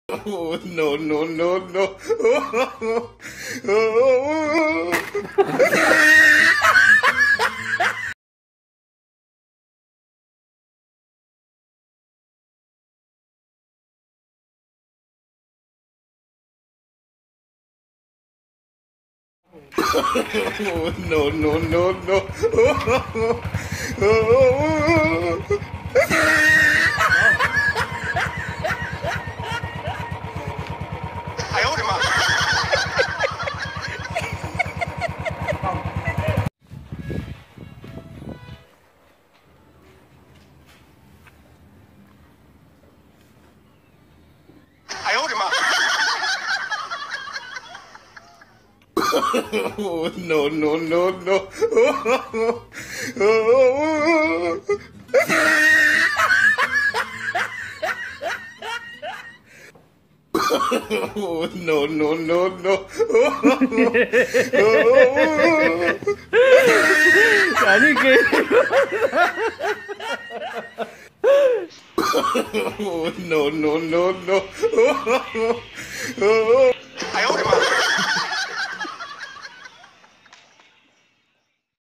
Oh, no, no, no, no. Oh, no, no, no, no. Oh, no, no, no, no. Oh, no, no, no, no. Yani que Oh, no, no, no, no.